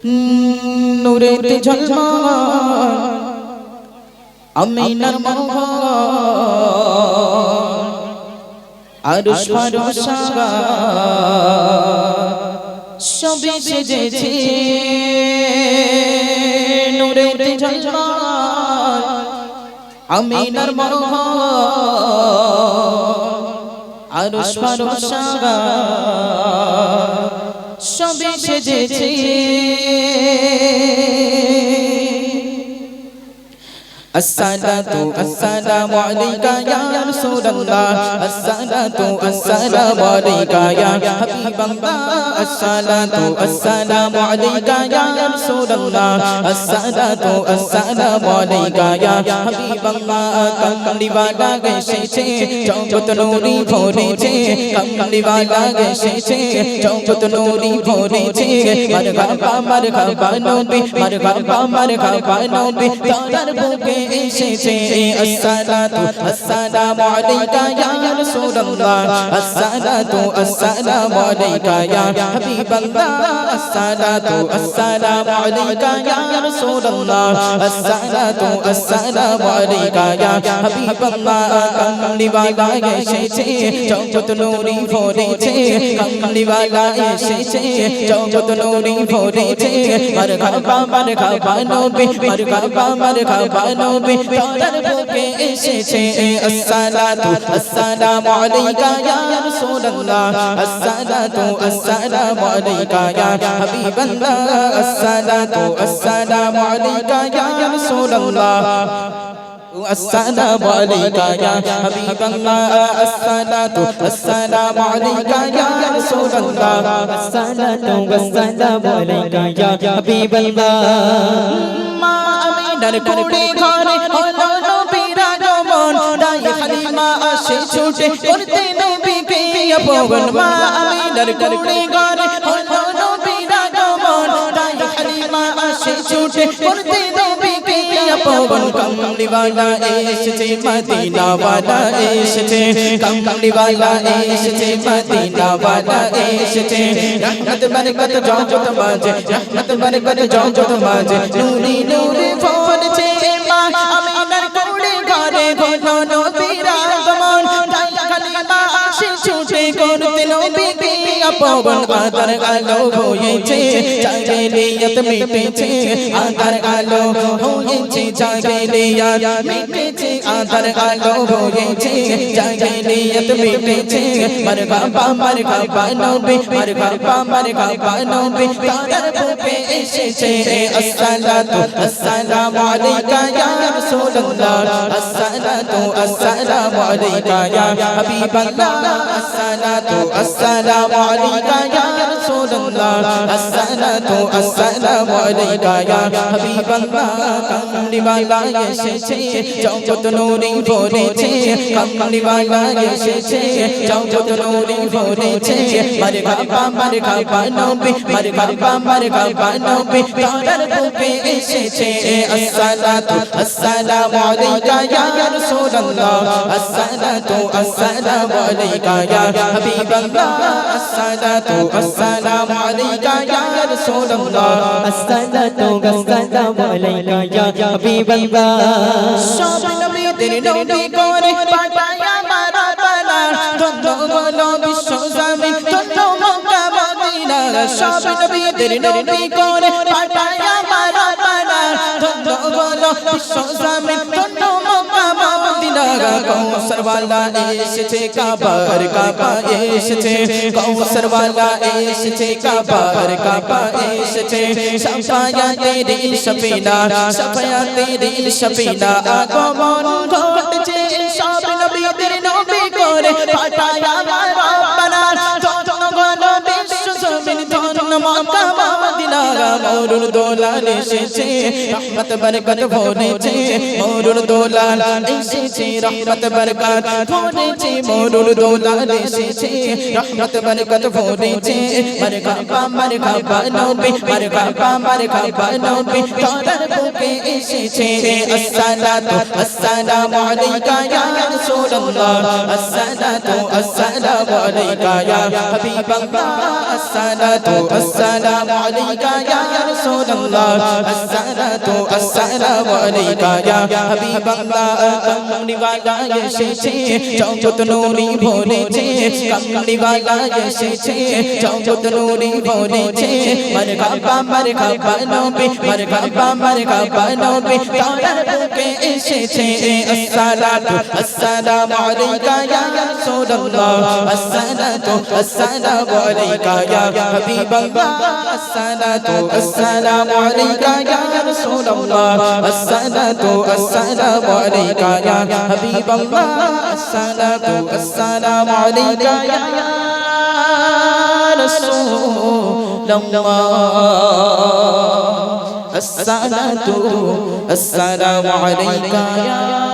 নূরেতে ঝলমল আমিনার মহল আরশ ফারশা সবে সেজেছে নূরেতে ঝলমল আমিনার মহল আরশ ফারশা সবে সেজেছে السلام عليك يا رسول الله السلام عليك يا حبيب الله السلام عليك يا رسول الله السلام عليك يا حبيب الله कमली वाला गैसे चौबत नूरी भोरे छे कमली वाला गैसे चौबत नूरी भोरे छे मरहबा नबी मरहबा नबी तार बुके এসেছে আসসালামু আলাইকা ইয়া রাসূলুল্লাহ আসসালামু আলাইকা ইয়া হাবিবাল্লাহ আসসালামু আলাইকা ইয়া রাসূলুল্লাহ আসসালামু আলাইকা ইয়া হাবিবাল্লাহ কমলি ওয়ালা এসেছে চৌবত নূরি ভরেছে কমলি ওয়ালা এসেছে চৌবত নূরি ভরেছে মারহাবা নবী মারহাবা নবী তার বুকে এসেছে আসসালামু আলাইকা ইয়া রাসূলুল্লাহ আসসালামু আলাইকা ইয়া হাবিবাল্লাহ আসসালামু আলাইকা ইয়া রাসূলুল্লাহ السلام عليك يا حبيب الله السلام عليك يا رسول الله السلام عليك يا حبيب الله ما আমিনার কোলে ঘরে হলো নবীর আগমন দাই হালিমা আসে ছুটে করতে নবীকে আপন মা আমিনার কোলে ঘরে হলো নবীর আগমন দাই হালিমা আসে ছুটে করতে নবীকে আপন কমলি वाला এসেছে মদিনা वाला এসেছে কমলি वाला এসেছে মদিনা वाला এসেছে রহমত বরকত জওজত বাজে রহমত বরকত জওজত বাজে নূরি নূরি ভরেছে মা আমিনার কোলে ঘরে হলো নবীর আগমন তাই কালিমা আসে ছুটে করতে নবীকে আপন আদার আলো হয়েছে জাহেলিয়ত মিটেছে আদার আলো হয়েছে জাহেলিয়ত মিটেছে আদার আলো হয়েছে জাহেলিয়ত মিটেছে মারহাবা নবী মারহাবা নবী তার বুকে এসেছে আসসালামু আলাইকা ইয়া রাসূলুল্লাহ আসসালামু আলাইকা ইয়া হাবিবাল্লাহ আসসালামু আলাইকা ইয়া রাসূলুল্লাহ আসসালামু আলাইকা ইয়া হাবিবাল্লাহ কমলি ওয়ালা এসেছে চৌবত নূরি ভরেছে কমলি ওয়ালা এসেছে চৌবত নূরি ভরেছে মারহাবা নবী মারহাবা নবী তার বুকে এসেছে আসসালামু আলাইকা ইয়া রাসূলুল্লাহ আসসালামু আলাইকা ইয়া হাবিবাল্লাহ আসসালামু আলাইকা ইয়া রাসূলুল্লাহ আসসালামু আলাইকা ইয়া হাবিবাল্লাহ সব নবীদের নবী করে পাঠায় আমার বালা ধন্য হলো বিশ্ব জামিন ধন্য মক্কা মদিনা সব নবীদের নবী করে পাঠায় আমার বালা ধন্য হলো বিশ্ব জামিন ধন্য মক্কা মদিনা কৌসর वाला এসেছে কাবার কাবা এসেছে কৌসর वाला এসেছে কাবার কাবা এসেছে সাফায়াতে দিল সফিনা সাফায়াতে দিল সফিনা আগমন ঘটেছে সব নবীদের নবী করে পাঠায় আমার রব্বানা ধন্য হলো বিশ্ব জমিন ধন্য মক্কা মদিনা মরুর দোলাল এসেছে রহমত বরকত ভরেছে মরুর দোলাল এসেছে রহমত বরকত ভরেছে মরুর দোলাল এসেছে রহমত বরকত ভরেছে মারহাবা নবী মারহাবা নবী তার বুকে এসেছে আসসালামু আলাইকা ইয়া রাসূলুল্লাহ আসসালামু আলাইকা ইয়া হাবিবাল্লাহ আসসালামু আলাইকা يا رسول الله الصلاة السلام عليك يا حبيب الله कमली वाला এসেছে জগৎ নূরি ভরেছে কমলি वाला এসেছে জগৎ নূরি ভরেছে মারহাবা নবী মারহাবা নবী তার বুকে এসেছে আসসালাতু আসসালামু আলাইকা ইয়া রাসূলুল্লাহ আসসালাতু আসসালামু আলাইকা ইয়া হাবিবাল্লাহ আসসালাতু আসসালামু আলাইকা ইয়া রাসূলুল্লাহ আসসালাতু আসসালামু আলাইকা ইয়া হাবিবাল্লাহ আসসালাতু আসসালামু আলাইকা ইয়া রাসূলুল্লাহ الصلاة السلام عليك يا